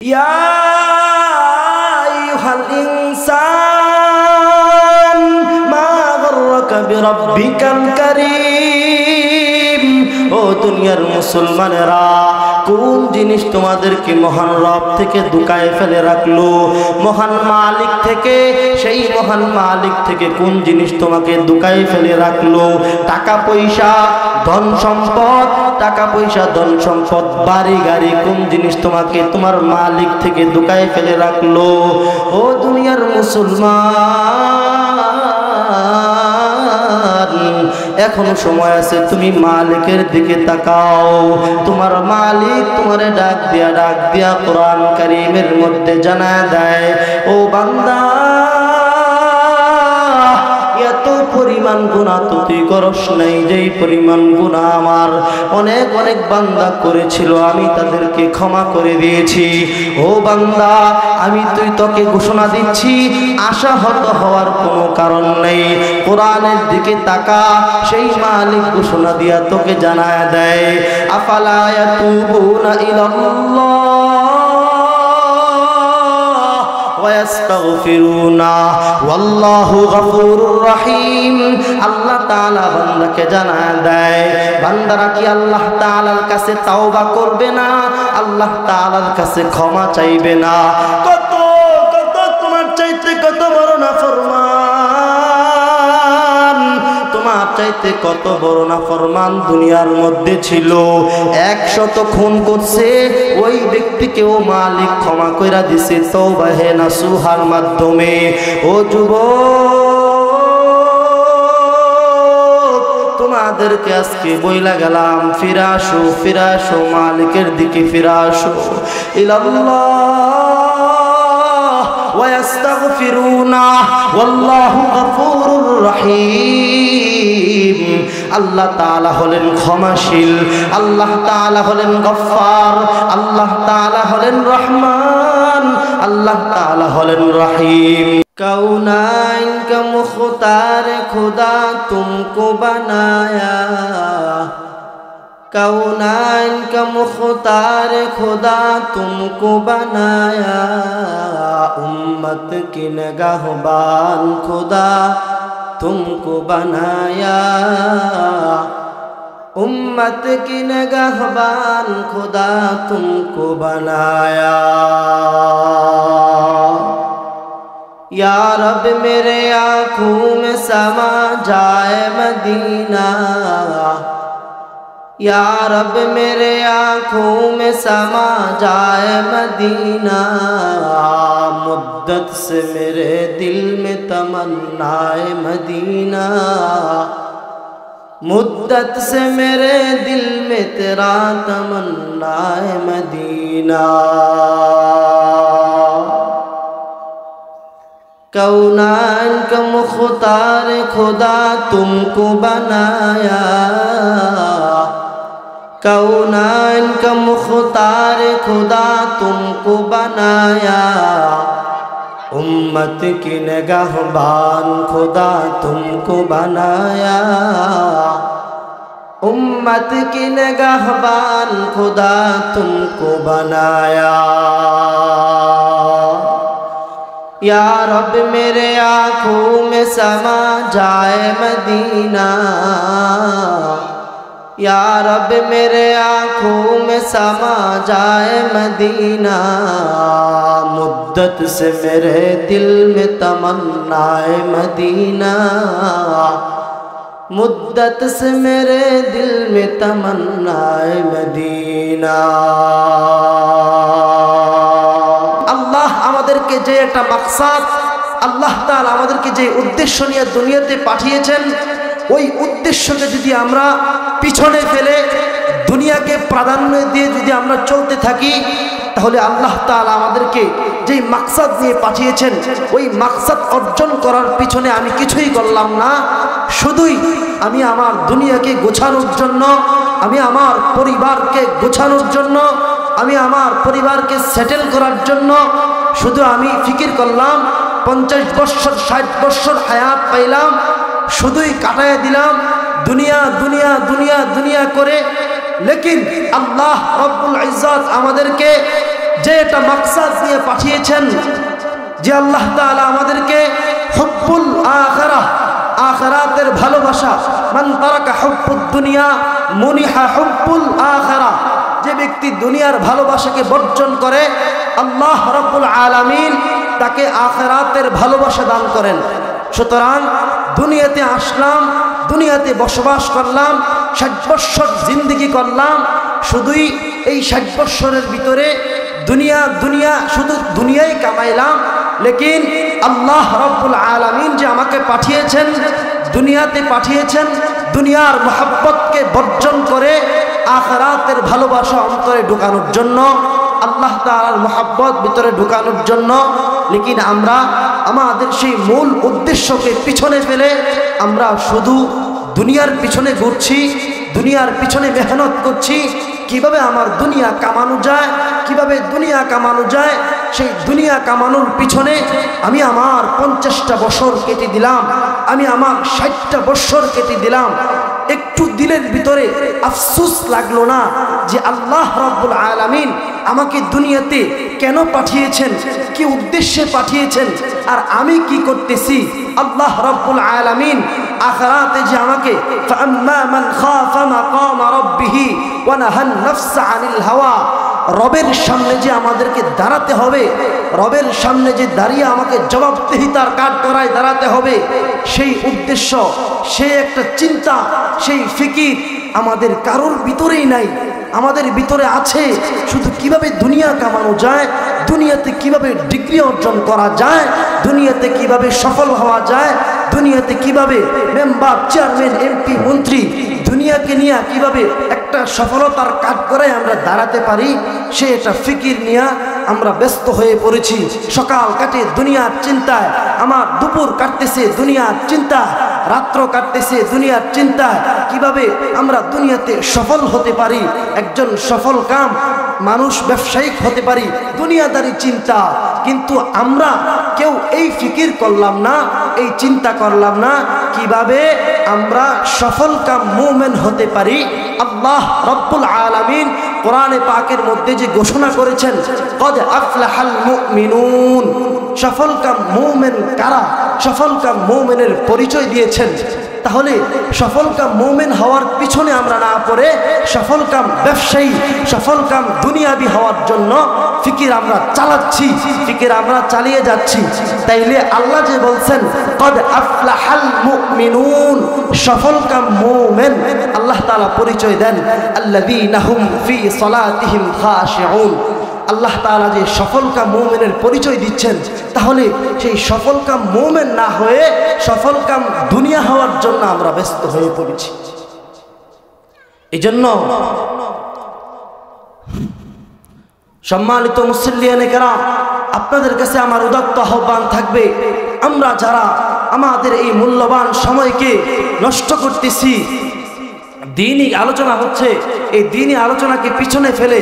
ইয়া আইয়ুহাল ইনসান মা গাররাকা বিরাব্বিকাল কারীম। ও দুনিয়ার মুসলমানেরা, কোন জিনিস তোমাদেরকে মহান রব থেকে দুকায় ফেলে রাখলো? মহান মালিক থেকে, সেই মহান মালিক থেকে কোন জিনিস তোমাকে দুকায় ফেলে রাখলো? টাকা পয়সা, ধন সম্পদ, টাকা পয়সা, ধন সম্পদ, বাড়ি গাড়ি, কোন জিনিস তোমাকে তোমার মালিক থেকে দুকায় ফেলে রাখলো? ও দুনিয়ার মুসলমান, এখনো সময় আছে, তুমি মালিকের দিকে তাকাও। তোমার মালিক তোমারে ডাক দিয়া কোরআন কারীমের মধ্যে জানায় দেয়, ও বান্দা, এত পরিমাণ গুনাহ তো তুই করস নাই, যেই পরিমাণ গুনাহ আমার অনেক অনেক বান্দা করেছিল, আমি তাদেরকে ক্ষমা করে দিয়েছি। ও বান্দা, আমি তোকে ঘোষণা দিচ্ছি, আশাহত হওয়ার কোনো কারণ নেই। কোরআনের দিকে তাকা, সেই মালিক ঘোষণা দিয়া তোকে জানায় দেয়, আফালা ইয়াতুবুনা ইলাল্লাহ ওয়াস্তাগফিরুনা ওয়াল্লাহু গফুরুর রহিম। আল্লাহ তাআলা বান্দাকে জানায় দেয়, বান্দারা কি আল্লাহ তাআলার কাছে তাওবা করবে না? আল্লাহ তাআলার কাছে ক্ষমা চাইবে না? কত কত তোমার চাইতে কত বড় নাফরমান, তোমার চাইতে কত বড় নাফরমান দুনিয়ার মধ্যে ছিল। 100 খুন করছে, ওই ব্যক্তিকেও মালিক ক্ষমা কইরা দিছে তওবা হে নাসুহার মাধ্যমে। ও যুবক, তোমাদেরকে আজকে বইলা গেলাম, ফিরে আসো, ফিরে আসো, মালিকের দিকে ফিরে আসো। ইলাল্লাহ ওয়াস্তাগফিরুনা ওয়াল্লাহু গফুরুর রহিম। আল্লাহ তাআলা হলেন ক্ষমাশীল, আল্লাহ তাআলা হলেন গফফার, আল্লাহ তাআলা হলেন রহমান, আল্লাহ তাআলা হলেন রহিম। কাউনাইন কা মুখতার খুদা তুমকো বানায়া, কাউনাইন কা মুখতার খুদা তুমকো বানায়া, উম্মত কি নিগাহবান খুদা तुमको बनाया, उम्मत की निगाहबान खुदा तुमको बनाया। या रब मेरे आँखों में समा जाए मदीना, या रब मेरे आँखों में समा जाए मदीना, मुद्दत से मेरे दिल में तमन्नाए मदीना, मुद्दत से मेरे दिल में तेरा तमन्नाए मदीना। कौनान का मुख्तार खुदा तुमको बनाया, कौनान का मुख्तार खुदा तुमको बनाया, उम्मत की निगाहबान खुदा तुमको बनाया, उम्मत की निगाहबान खुदा तुमको बनाया। या रब मेरे आँखों में समा जाए मदीना, या रब मेरे आँखों में समा जाए मदीना, मुद्दत से मेरे दिल में तमन्नाए मदीना, मुद्दत से मेरे दिल में तमन्नाए मदीना। আল্লাহ আমাদেরকে যে একটা মাকসাদ, আল্লাহ তাআলা আমাদেরকে যে উদ্দেশ্য নিয়ে দুনিয়াতে পাঠিয়েছেন, ওই উদ্দেশ্যকে যদি আমরা পিছনে ফেলে দুনিয়াকে প্রাধান্য দিয়ে যদি আমরা চলতে থাকি, তাহলে আল্লাহ তাআলা আমাদেরকে যেই মাকসাদ নিয়ে পাঠিয়েছেন, ওই মাকসাদ অর্জন করার পিছনে আমি কিছুই করলাম না, শুধুই আমি আমার দুনিয়াকে গোছানোর জন্য, আমি আমার পরিবারকে গোছানোর জন্য, আমি আমার পরিবারকে সেটেল করার জন্য শুধু আমি ফিকির করলাম। 50 বছর 60 বছর হায়াত পাইলাম, শুধুই কাটায় দিলাম দুনিয়া দুনিয়া দুনিয়া দুনিয়া করে। लेकिन अल्लाह रब्बुल इज्जत আমাদেরকে যে এটা মাকসাদ নিয়ে পাঠিয়েছেন, যে আল্লাহ তাআলা আমাদেরকে হুব্বুল আখিরাহ, আখিরাতের ভালোবাসা, মান তারাকা হুব্বুদ দুনিয়া মুনিহা হুব্বুল আখিরাহ, যে ব্যক্তি দুনিয়ার ভালোবাসাকে বর্জন করে আল্লাহ রাব্বুল আলামিন তাকে আখিরাতের ভালোবাসা দান করেন। সুতরাং দুনিয়াতে আসলাম, দুনিয়াতে বসবাস করলাম, 60 বৎসর জিন্দেগি করলাম, শুধুই এই 60 বৎসরের ভিতরে দুনিয়া শুধু দুনিয়াই কামাইলাম, লেকিন আল্লাহ রাব্বুল আলামিন যে আমাকে পাঠিয়েছেন, দুনিয়াতে পাঠিয়েছেন দুনিয়ার মহব্বতকে বর্জন করে আখিরাতের ভালোবাসা অন্তরে ঢুকানোর জন্য, আল্লাহ তাআলার মহব্বত ভিতরে ঢুকানোর জন্য। লেকিন আমরা আমাদের সেই মূল উদ্দেশ্যকে পিছনে ফেলে আমরা শুধু দুনিয়ার পিছনে ঘুরছি, দুনিয়ার পিছনে মেহনত করছি, কিভাবে আমার দুনিয়া কামানো যায়, কিভাবে দুনিয়া কামানো যায়। সেই দুনিয়া কামানোর পিছনে আমি আমার 50টা বছর কেটে দিলাম, আমি আমার 60টা বছর কেটে দিলাম। একটু দিলের ভিতরে আফসোস লাগলো না যে আল্লাহ রাব্বুল আলামিন আমাকে দুনিয়াতে কেন পাঠিয়েছেন, কি উদ্দেশ্যে পাঠিয়েছেন, আর আমি কি করতেছি। আল্লাহ রাব্বুল আলামিন আখিরাতে যে আমাকে ফাআম্মা মান খাফা মাকামা রাব্বিহি ওয়া নাহান নাফসা আনিল হাওয়া, রবের সামনে যে আমাদেরকে দাঁড়াতে হবে, রবের সামনে যে দাঁড়িয়ে আমাকে জবাবদিহিতার কাঠগড়ায় দাঁড়াতে হবে, সেই উদ্দেশ্য, সেই একটা চিন্তা, সেই ফিকির আমাদের কারোর ভিতরেই নাই। আমাদের ভিতরে আছে শুধু কিভাবে দুনিয়া কামানো যায়, দুনিয়াতে কিভাবে ডিগ্রি অর্জন করা যায়, দুনিয়াতে কিভাবে সফল হওয়া যায়, দুনিয়াতে কিভাবে মেম্বার, চেয়ারম্যান, এমপি, মন্ত্রী, দুনিয়াকে নিয়ে কিভাবে একটা সফলতার কাঠগড়ায় আমরা দাঁড়াতে পারি, সে একটা ফিকির নিয়ে আমরা ব্যস্ত হয়ে পড়েছি। সকাল কাটে দুনিয়ার চিন্তায়, আমার দুপুর কাটতেছে দুনিয়ার চিন্তা, রাত্র কাটতেছে দুনিয়ার চিন্তায়, কিভাবে আমরা দুনিয়াতে সফল হতে পারি, একজন সফল কাম মানুষ, ব্যবসায়িক হতে পারি, দুনিয়াদারি চিন্তা। কিন্তু আমরা কেউ এই ফিকির করলাম না, এই চিন্তা করলাম না কিভাবে আমরা সফল কাম মুমিন হতে পারি। আল্লাহ রাব্বুল আলামিন কোরআনে পাকের মধ্যে যে ঘোষণা করেছেন, কদ আফলাহাল মুমিনুন, সফল কাম মুমিন কারা, সফল কাম মুমিনের পরিচয় দিয়েছেন। তাহলে সফল কাম মুমিন হওয়ার পিছনে আমরা না পড়ে সফল কাম ব্যবসায়ী, সফল কাম দুনিয়াবি হওয়ার জন্য ফিকির আমরা চালাচ্ছি, ফিকির আমরা চালিয়ে যাচ্ছি। তাইলে আল্লাহ যে বলছেন কদ আফলাহাল মুমিনুন, সফল কাম মুমিন, আল্লাহ তাআলা পরিচয় দেন আল্লাযীনা হুম ফি সালাতিহিম খাশিউন। আল্লাহ তাআলা যে সফলকাম মুমিনের পরিচয় দিচ্ছেন, তাহলে সেই সফলকাম মুমিন না হয়ে সফলকাম দুনিয়া হওয়ার জন্য আমরা ব্যস্ত হয়ে পড়েছি। এই জন্য সম্মানিত মুসল্লিয়ানে কেরাম, আপনাদের কাছে আমার উদাত্ত আহ্বান থাকবে, আমরা যারা আমাদের এই মূল্যবান সময়কে নষ্ট করতেছি, দ্বীনি আলোচনা হচ্ছে, এই দ্বীনি আলোচনাকে পিছনে ফেলে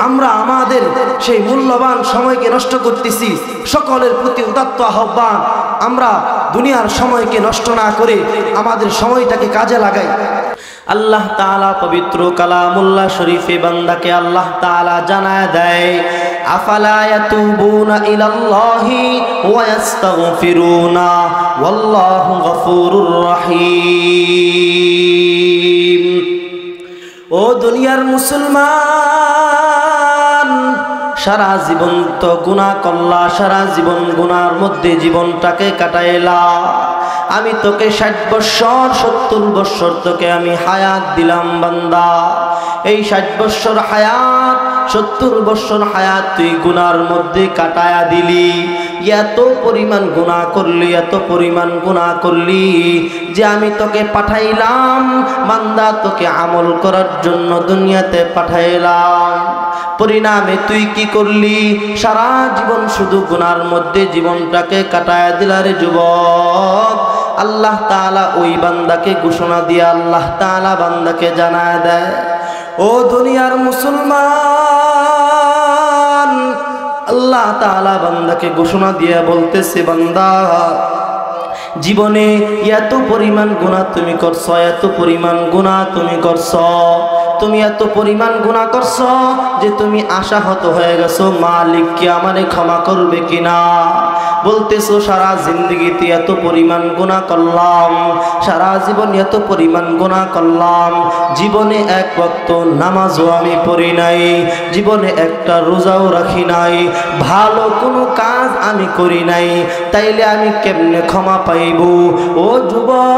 আমরা আমাদের সেই মূল্যবান সময়কে নষ্ট করতেছি। সকলের প্রতি উদাত্ত আহ্বান, আমরা দুনিয়ার সময়কে নষ্ট না করে আমাদের সময়টাকে কাজে লাগাই। আল্লাহ তাআলা পবিত্র কালামুল্লাহ শরীফে বান্দাকে আল্লাহ তাআলা জানায় দেয়, আফালা ইয়াতুবুনা ইলাল্লাহি ওয়া ইস্তাগফিরুনা ওয়াল্লাহু গফুরুর রহিম। ও দুনিয়ার মুসলমান, সারা জীবন তো গুনাহ করলা, সারা জীবন গুনার মধ্যে জীবনটাকে কাটাইলা। আমি তোকে 60 বৎসর 70 বৎসর তোকে আমি হায়াত দিলাম বান্দা। এই 60 বৎসর হায়াত, 70 বৎসর হায়াত তুই গুনার মধ্যে কাটায়া দিলি। এত পরিমাণ গুনাহ করলি, এত পরিমাণ গুনাহ করলি যে আমি তোকে পাঠাইলাম বান্দা, তোকে আমল করার জন্য দুনিয়াতে পাঠাইলাম। পরিণামে তুই কি করলি? সারা জীবন শুধু গুনার মধ্যে জীবনটাকে কাটায়া দিলারে যুবক। আল্লাহ তাআলা ওই বান্দাকে ঘোষণা দিয়ে আল্লাহ তাআলা বান্দাকে জানায় দেয়, ও দুনিয়ার মুসলমান, আল্লাহ তাআলা বান্দাকে ঘোষণা দিয়ে বলতেছে, বান্দা জীবনে এত পরিমাণ গুনাহ তুমি করছো, এত পরিমাণ গুনাহ তুমি করছো, তুমি এত পরিমাণ গুনাহ করছো যে তুমি আশাহত হয়ে গেছো মালিক কি আমারে ক্ষমা করবে কিনা। বলতেছো সারা জিন্দগিতে এত পরিমাণ গুনাহ করলাম, সারা জীবন এত পরিমাণ গুনাহ করলাম, জীবনে এক ওয়াক্ত নামাজও আমি পড়ি নাই, জীবনে একটা রোজাও রাখি নাই, ভালো কোনো কাজ আমি করি নাই, তাইলে আমি কেমনে ক্ষমা পাইব? ও যুবক,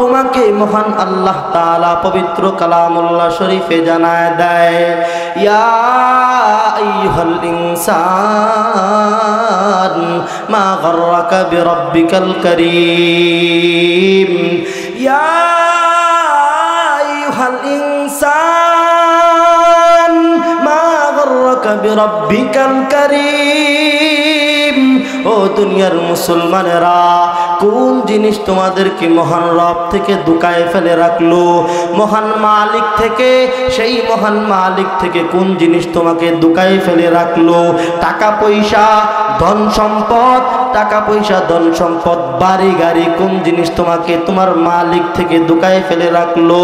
তোমাকে মহান আল্লাহ তাআলা পবিত্র কালামুল্লাহ শরীফে জানায় দেয়, ইয়া আইয়ুহাল ইনসান মা গাররাকা বিরাব্বিকাল কারীম, ইয়া আইয়ুহাল ইনসান মা গাররাকা বিরাব্বিকাল কারীম। ও দুনিয়ার মুসলমানেরা, কোন জিনিস তোমাদেরকে মহান রব থেকে দুকায় ফেলে রাখলো? মহান মালিক থেকে, সেই মহান মালিক থেকে কোন জিনিস তোমাকে দুকায় ফেলে রাখলো? টাকা পয়সা, ধন সম্পদ, টাকা পয়সা, ধন সম্পদ, বাড়ি গাড়ি, কোন জিনিস তোমাকে তোমার মালিক থেকে দুকায় ফেলে রাখলো?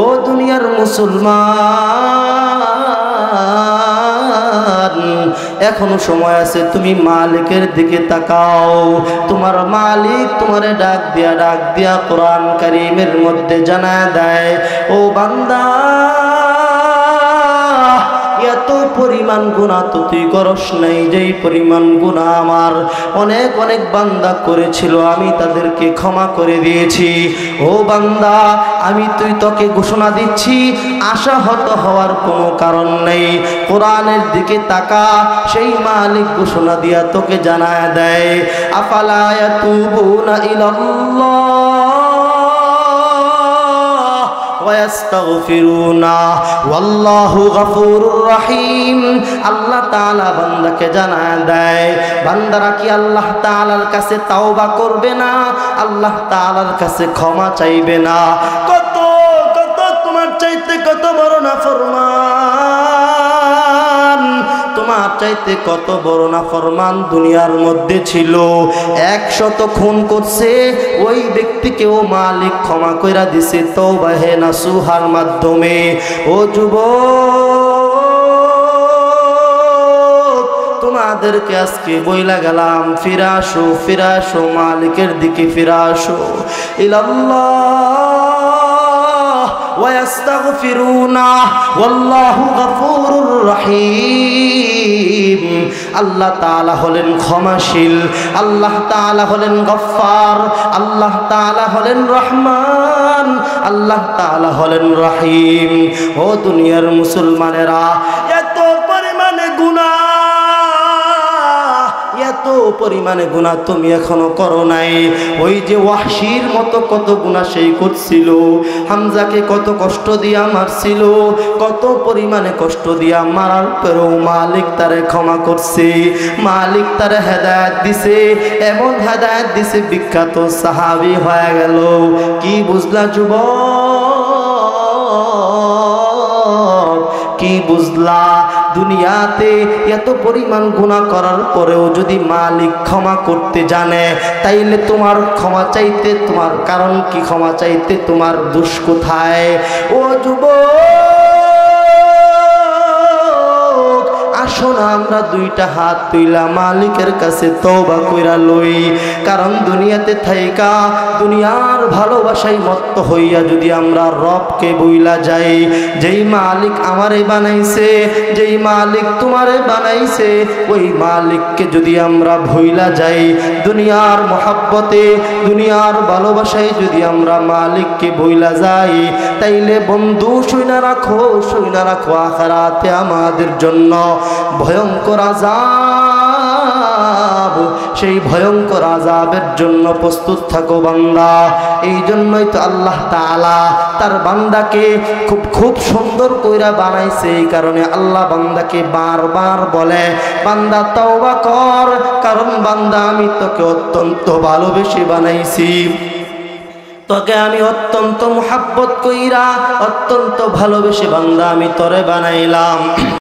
ও দুনিয়ার মুসলমান, এখনো সময় আছে, তুমি মালিকের দিকে তাকাও। তোমার মালিক তোমারে ডাক দিয়া কোরআন কারীমের মধ্যে জানায় দেয়, ও বান্দা, এত পরিমাণ গুনাহ তো তুই করস নাই, যেই পরিমাণ গুনাহ আমার অনেক অনেক বান্দা করেছিল আমি তাদেরকে ক্ষমা করে দিয়েছি। ও বান্দা, আমি তোকে ঘোষণা দিচ্ছি, আশাহত হওয়ার কোনো কারণ নেই। কোরআনের দিকে তাকা, সেই মালিক ঘোষণা দিয়া তোকে জানায় দেয়, আফালা ইয়াতুবুনা ইলাল্লাহ ওয়াস্তাগফিরুনা ওয়াল্লাহু গফুরুর রহিম। আল্লাহ তাআলা বান্দাকে জানায় দেয়, বান্দারা কি আল্লাহ তাআলার কাছে তাওবা করবে না? আল্লাহ তাআলার কাছে ক্ষমা চাইবে না? কত কত তোমার চাইতে কত বড় নাফরমান, তোমার চাইতে কত বড় নাফরমান দুনিয়ার মধ্যে ছিল। 100 খুন করছে, ওই ব্যক্তিকেও মালিক ক্ষমা কইরা দিছে তওবাহে নাসুহার মাধ্যমে। ও যুবক, তোমাদেরকে আজকে বইলা গেলাম, ফিরে আসো, ফিরে আসো, মালিকের দিকে ফিরে আসো। ইলাল্লাহ ওয়াস্তাগফিরুনা ওয়াল্লাহু গফুরুর রহিম। আল্লাহ তাআলা হলেন ক্ষমাশীল, আল্লাহ তাআলা হলেন গফফার, আল্লাহ তাআলা হলেন রহমান, আল্লাহ তাআলা হলেন রহিম। ও দুনিয়ার মুসলমানেরা, এত পরিমাণে গুনাহ, এত পরিমাণে গুনাহ তুমি এখনো করো নাই। ওই যে ওয়াহশীর মতো কত গুনাহ সেই করছিল, হামজাকে কত কষ্ট দিয়া মারছিল, কত পরিমাণে কষ্ট দিয়া মারার পরেও মালিক তারে ক্ষমা করছে, মালিক তারে হেদায়েত দিছে, এমন হেদায়েত দিছে বিখ্যাত সাহাবী হয়ে গেল। কি বুঝলা যুবক, কি বুঝলা? দুনিয়াতে এত পরিমাণ গুনাহ করার পরেও যদি মালিক ক্ষমা করতে জানে, তাইলে তোমার ক্ষমা চাইতে তোমার কারণ কি? ক্ষমা চাইতে তোমার দোষ কোথায়? ও যুবক, আসো না আমরা দুইটা হাত তুইলা মালিকের কাছে তওবা কইরা লই। কারণ দুনিয়াতে থাইকা দুনিয়ার ভালোবাসায় মত্ত হইয়া যদি আমরা রবকে বইলা যাই, যেই মালিক আমারে বানাইছে, যেই মালিক তোমারে বানাইছে, ওই মালিককে যদি আমরা ভুইলা যাই, দুনিয়ার মহব্বতে, দুনিয়ার ভালোবাসায় যদি আমরা মালিককে ভুইলা যাই, তাইলে বন্ধু শুইনা রাখো, শুইনা রাখো, আখিরাতে আমাদের জন্য ভয়ঙ্কর আযাব, সেই ভয়ঙ্কর আযাবের জন্য প্রস্তুত থাকো বান্দা। এই জন্যই তো আল্লাহ তাআলা তার বান্দাকে খুব সুন্দর কইরা বানাইছে। এই কারণে আল্লাহ বান্দাকে বারবার বলে, বান্দা তওবা কর, কারণ বান্দা আমি তোকে অত্যন্ত ভালোবেসে বানাইছি, তোকে আমি অত্যন্ত মুহাব্বত কইরা, অত্যন্ত ভালোবেসে বান্দা আমি তোরে বানাইলাম।